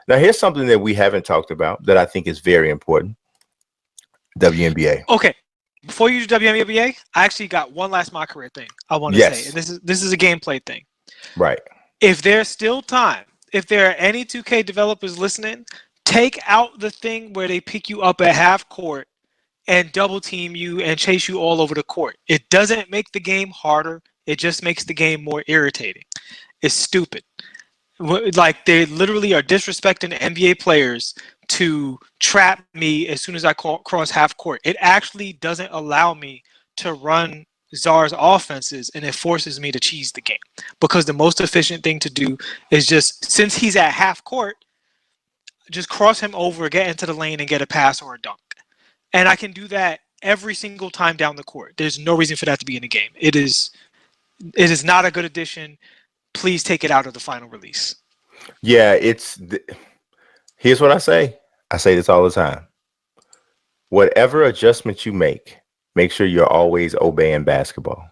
Now, here's something that we haven't talked about that I think is very important. WNBA. Okay. Before you do WNBA, I actually got one last my career thing I want to say. And this is a gameplay thing. Right. If there's still time, if there are any 2K developers listening, take out the thing where they pick you up at half court and double team you and chase you all over the court. It doesn't make the game harder. It just makes the game more irritating. It's stupid. Like, they literally are disrespecting NBA players to trap me as soon as I cross half court. It actually doesn't allow me to run Czar's offenses, and it forces me to cheese the game, because the most efficient thing to do is just, since he's at half court, just cross him over, get into the lane, and get a pass or a dunk. And I can do that every single time down the court. There's no reason for that to be in the game. It is not a good addition. Please take it out of the final release. Yeah, here's what I say. I say this all the time. Whatever adjustments you make sure you're always obeying basketball.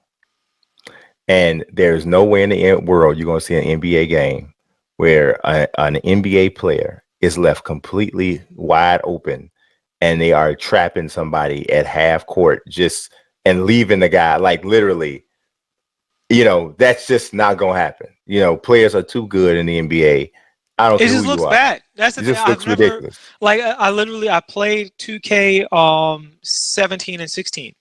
And there's no way in the world you're going to see an NBA game where an NBA player is left completely wide open and they are trapping somebody at half court and leaving the guy, like, literally. That's just not going to happen. Players are too good in the NBA. I don't care who you are. It just looks bad. That's the thing. It looks ridiculous. Like, I played 2K 17 and 16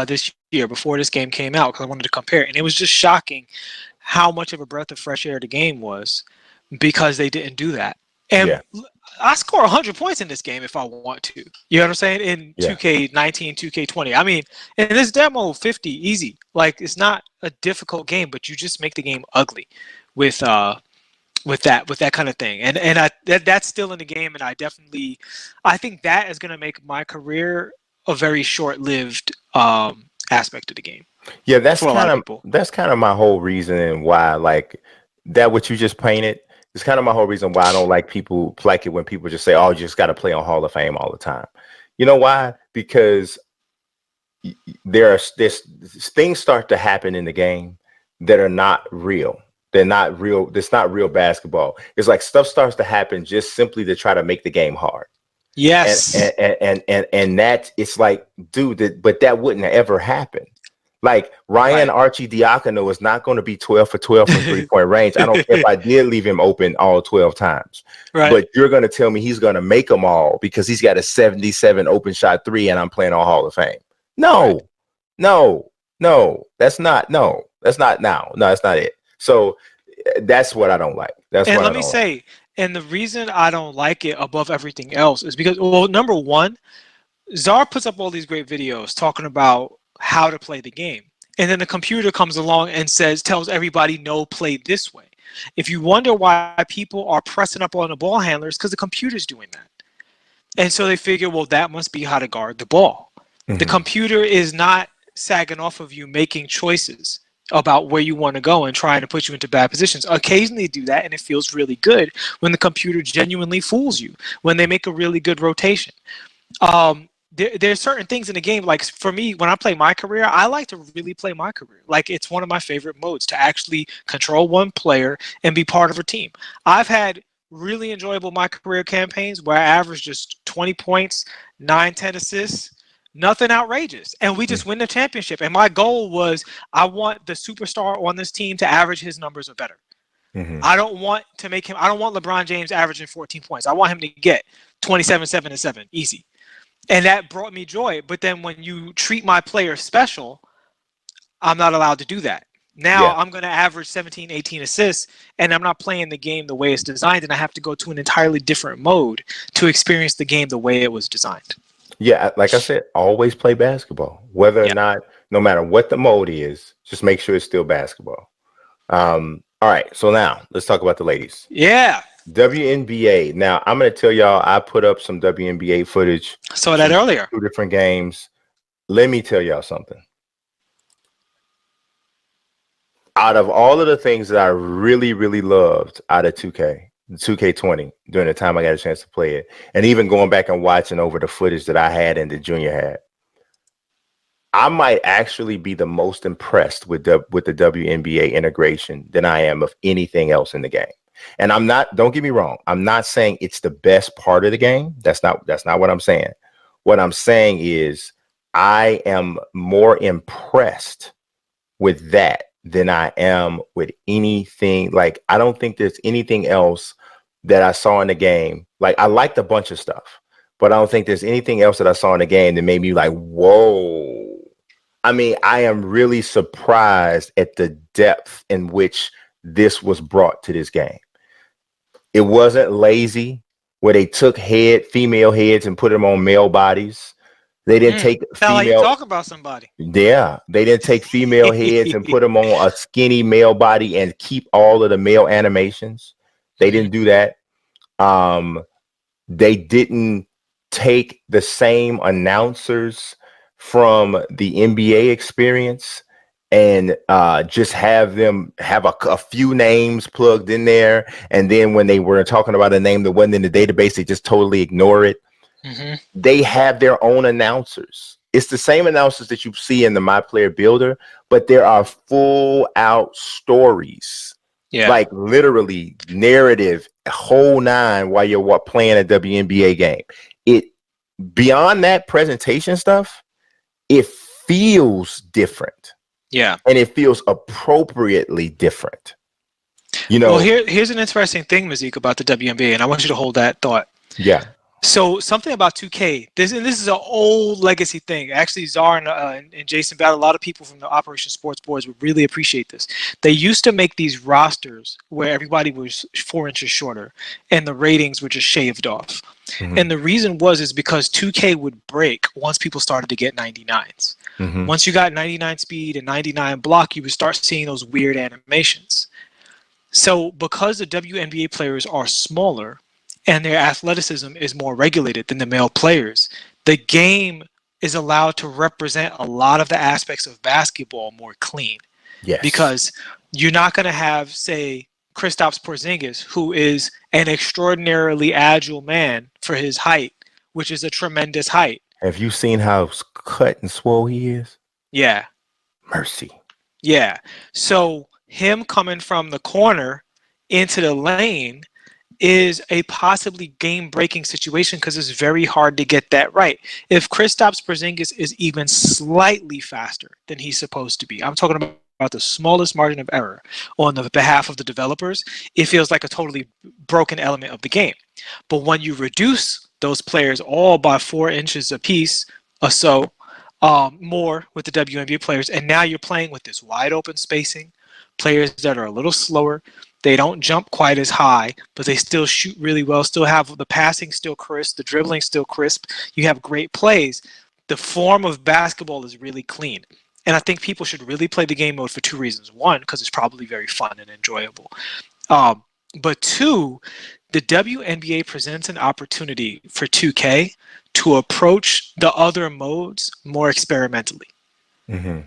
this year before this game came out, because I wanted to compare it. And it was just shocking how much of a breath of fresh air the game was, because they didn't do that. And I score 100 points in this game if I want to. You know what I'm saying? In 2K19, 2K20. I mean, in this demo, 50, easy. Like, it's not a difficult game, but you just make the game ugly with that kind of thing. And that's still in the game, and I think that is going to make my career a very short-lived aspect of the game. Yeah, that's kind of my whole reason, and why, like, that what you just painted. It's kind of my whole reason why I don't like it when people just say, "Oh, you just got to play on Hall of Fame all the time." You know why? Because there's things start to happen in the game that are not real. They're not real. It's not real basketball. It's like stuff starts to happen just simply to try to make the game hard. Yes. And that, it's like, dude, but that wouldn't ever happen. Like, Ryan Arcidiacono is not going to be 12 for 12 from 3-point range. I don't care if I did leave him open all 12 times. Right. But you're going to tell me he's going to make them all because he's got a 77 open shot 3 and I'm playing on Hall of Fame. No, that's not it. So that's what I don't like. And the reason I don't like it above everything else is because, well, number one, Czar puts up all these great videos talking about how to play the game, and then the computer comes along and tells everybody, no, play this way. If you wonder why people are pressing up on the ball handlers, because the computer's doing that, and so they figure, well, that must be how to guard the ball. Mm-hmm. The computer is not sagging off of you making choices about where you want to go and trying to put you into bad positions. Occasionally do that, and it feels really good when the computer genuinely fools you, when they make a really good rotation. There's certain things in the game, like, for me, when I play my career, I like to really play my career. Like, it's one of my favorite modes, to actually control one player and be part of a team. I've had really enjoyable my career campaigns where I averaged just 20 points, 9-10 assists, nothing outrageous, and we just win the championship. And my goal was, I want the superstar on this team to average his numbers or better. Mm-hmm. I don't want LeBron James averaging 14 points. I want him to get 27, 7, and 7, easy. And that brought me joy. But then when you treat my player special, I'm not allowed to do that. Now I'm going to average 17, 18 assists, and I'm not playing the game the way it's designed, and I have to go to an entirely different mode to experience the game the way it was designed. Yeah, like I said, always play basketball. Whether or not, no matter what the mode is, just make sure it's still basketball. All right, so now let's talk about the ladies. Yeah. WNBA. Now, I'm going to tell y'all, I put up some WNBA footage. Saw that earlier. 2 different games. Let me tell y'all something. Out of all of the things that I really, really loved out of 2K20 during the time I got a chance to play it, and even going back and watching over the footage that I had and the junior had, I might actually be the most impressed with the WNBA integration than I am of anything else in the game. And don't get me wrong, I'm not saying it's the best part of the game. That's not what I'm saying. What I'm saying is I am more impressed with that than I am with anything. Like, I don't think there's anything else that I saw in the game. Like, I liked a bunch of stuff, but I don't think there's anything else that I saw in the game that made me like, whoa. I mean, I am really surprised at the depth in which this was brought to this game. It wasn't lazy where they took female heads and put them on male bodies. They didn't take Sound like you female. talk about somebody. Yeah, they didn't take female heads and put them on a skinny male body and keep all of the male animations. They didn't do that. They didn't take the same announcers from the NBA experience and just have them have a few names plugged in there. And then when they were talking about a name that wasn't in the database, they just totally ignore it. They have their own announcers. It's the same announcers that you see in the My Player Builder, but there are full out stories. Yeah. Like literally narrative, whole nine while you're playing a WNBA game. It beyond that presentation stuff, it feels different. Yeah. And it feels appropriately different. You know, well, here's an interesting thing, Mazique, about the WNBA, and I want you to hold that thought. Yeah. So something about 2K, this is an old legacy thing. Actually, Czar and Jason Bad, a lot of people from the Operation Sports boards would really appreciate this. They used to make these rosters where everybody was 4 inches shorter and the ratings were just shaved off. And the reason is because 2K would break once people started to get 99s. Once you got 99 speed and 99 block, you would start seeing those weird animations. So because the WNBA players are smaller, and their athleticism is more regulated than the male players, the game is allowed to represent a lot of the aspects of basketball more clean. Yes. Because you're not going to have, say, Kristaps Porzingis, who is an extraordinarily agile man for his height, which is a tremendous height. Have you seen how cut and swole he is? Yeah. Mercy. Yeah. So him coming from the corner into the lane is a possibly game-breaking situation because it's very hard to get that right. If Kristaps Porzingis is even slightly faster than he's supposed to be, I'm talking about the smallest margin of error on the behalf of the developers, it feels like a totally broken element of the game. But when you reduce those players all by 4 inches apiece or so, more with the WNBA players, and now you're playing with this wide open spacing, players that are a little slower. They don't jump quite as high, but they still shoot really well, still have the passing still crisp, the dribbling still crisp. You have great plays. The form of basketball is really clean. And I think people should really play the game mode for 2 reasons. 1, because it's probably very fun and enjoyable. But 2, the WNBA presents an opportunity for 2K to approach the other modes more experimentally,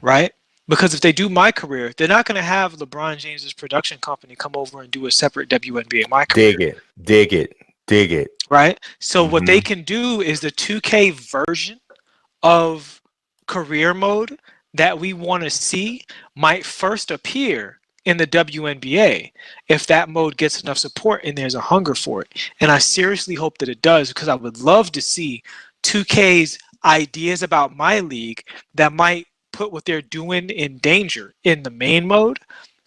right? Because if they do My Career, they're not going to have LeBron James's production company come over and do a separate WNBA My Career. Dig it. Right? So what they can do is the 2K version of career mode that we want to see might first appear in the WNBA if that mode gets enough support and there's a hunger for it. And I seriously hope that it does, because I would love to see 2K's ideas about my league that might put what they're doing in danger in the main mode,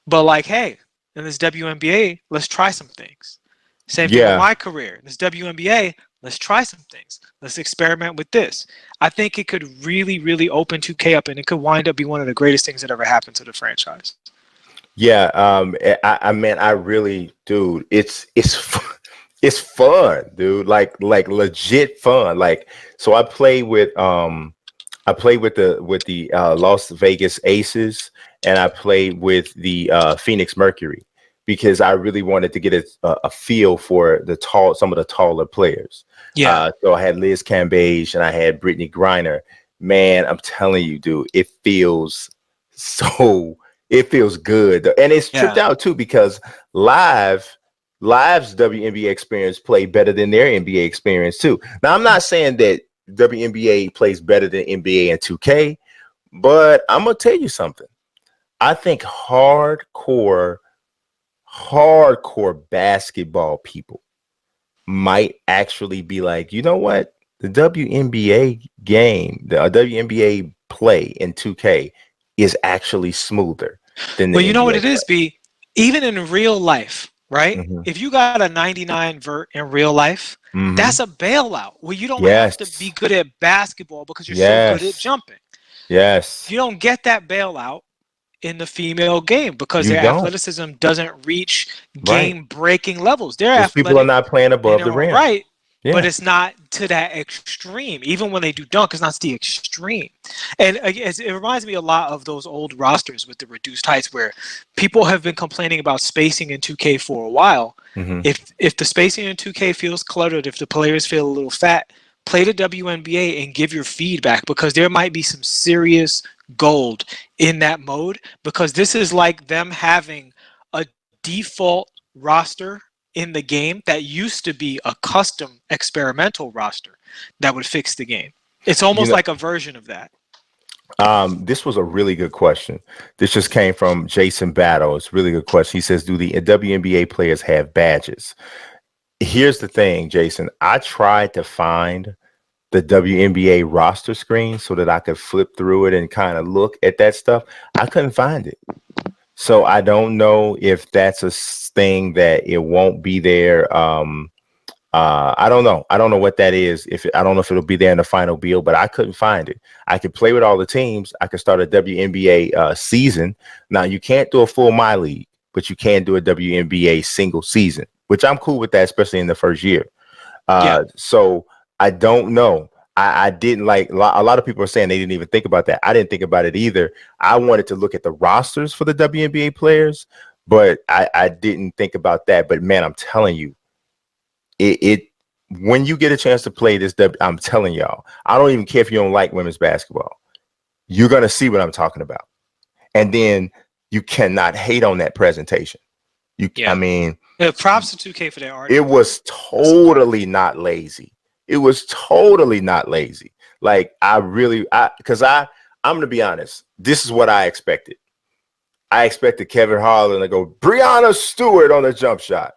but like, hey, in this WNBA, let's try some things. Same thing with My Career. In this WNBA, let's try some things. Let's experiment with this. I think it could really, really open 2K up, and it could wind up being one of the greatest things that ever happened to the franchise. Yeah, I mean, I really, dude, it's fun, dude. Like legit fun. Like, so I play with the Las Vegas Aces, and I played with the Phoenix Mercury because I really wanted to get a feel for some of the taller players. Yeah. So I had Liz Cambage and I had Brittany Griner. Man, I'm telling you, dude, it feels good, and it's tripped out too because Live's WNBA experience played better than their NBA experience too. Now, I'm not saying that WNBA plays better than NBA and 2K, but I'm gonna tell you something. I think hardcore hardcore basketball people might actually be like, you know what? The WNBA game, the WNBA play in 2K is actually smoother than the Well, you know what NBA it is, B? Even in real life, right? play. If you got a 99 vert in real life, Hmm. that's a bailout where you don't have to be Yes. good at basketball because you're so good at Yes. jumping. Yes. You don't get that bailout in the female game because You their don't. athleticism doesn't reach Right. game breaking levels. They're Those people are athletic not playing in above the their own rim. right, but Yeah. it's not to that extreme. Even when they do dunk, it's not to the extreme. And it reminds me a lot of those old rosters with the reduced heights where people have been complaining about spacing in 2K for a while. Hmm. If the spacing in 2K feels cluttered, if the players feel a little fat, play the WNBA and give your feedback because there might be some serious gold in that mode because this is like them having a default roster in the game that used to be a custom experimental roster that would fix the game. It's You almost know, like a version of that. this was a really good question. This just came from Jason Battle. It's a really good question. He says, "Do the WNBA players have badges?" Here's the thing, Jason. I tried to find the WNBA roster screen so that I could flip through it and kind of look at that stuff. I couldn't find it. So I don't know if that's a thing that it won't be there. I don't know. I don't know what that is. I don't know if it'll be there in the final build, but I couldn't find it. I could play with all the teams. I could start a WNBA season. Now you can't do a full my league, but you can do a WNBA single season, which I'm cool with that, especially in the first year. Yeah. So I don't know. I didn't like a lot of people are saying they didn't even think about that. I didn't think about it either. I wanted to look at the rosters for the WNBA players, but I didn't think about that. But man, I'm telling you, it when you get a chance to play this, I'm telling y'all, I don't even care if you don't like women's basketball. You're gonna see what I'm talking about, and then you cannot hate on that presentation. I Yeah. mean, Props to 2K for their art it was supply. totally not lazy. It was totally not lazy. Like I'm gonna be honest. This is what I expected. I expected Kevin Harlan to go Breonna Stewart on the jump shot,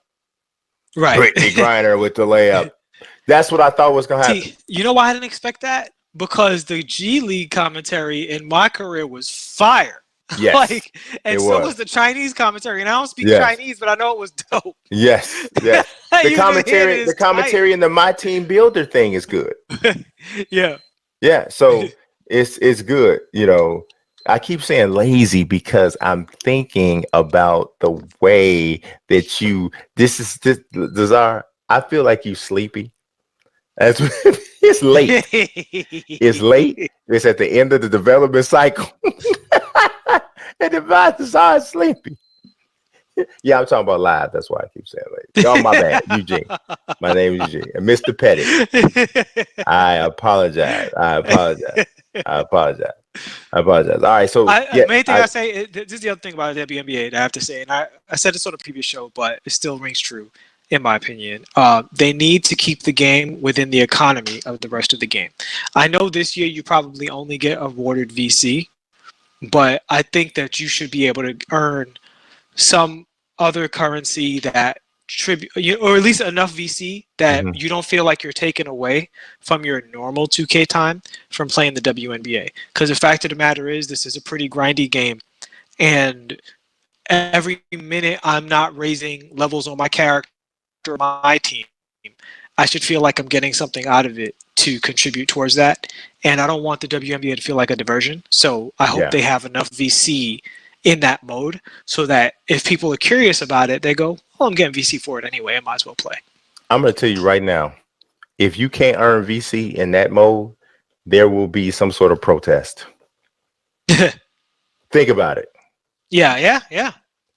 Right. Brittany Griner with the layup. That's what I thought was gonna happen. See, you know why I didn't expect that? Because the G League commentary in my career was fire. Yes, Like, it and so was was. the Chinese commentary. And I don't speak Yes, Chinese, but I know it was dope. yes, yes. The You can hear it commentary, the is tight. commentary in the My Team Builder thing is good. Yeah. Yeah, so it's good. I keep saying lazy because I'm thinking about the way that this Desire. I feel like you sleepy. That's it's late. It's late. It's at the end of the development cycle, and the Desire is sleepy. Yeah, I'm talking about live. That's why I keep saying late. Oh, my bad, Eugene. My name is Eugene, and Mr. Pettit. I apologize. I apologize. I apologize. I apologize. All right. So yeah, Main thing I say, this is the other thing about the WNBA that I have to say, and I said this on a previous show, but it still rings true, in my opinion. They need to keep the game within the economy of the rest of the game. I know this year you probably only get awarded VC, but I think that you should be able to earn some other currency that or at least enough VC that mhm. you don't feel like you're taken away from your normal 2K time from playing the WNBA. Because the fact of the matter is, this is a pretty grindy game, and every minute I'm not raising levels on my character or my team, I should feel like I'm getting something out of it to contribute towards that. And I don't want the WNBA to feel like a diversion. So I hope Yeah, they have enough VC in that mode so that if people are curious about it, they go, "Oh, I'm getting VC for it anyway. I might as well play." I'm going to tell you right now. If you can't earn VC in that mode, there will be some sort of protest. Think about it. Yeah.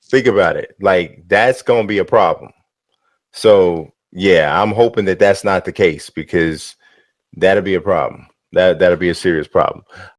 Think about it. Like that's going to be a problem. So yeah, I'm hoping that that's not the case because that'll be a problem. That'll be a serious problem.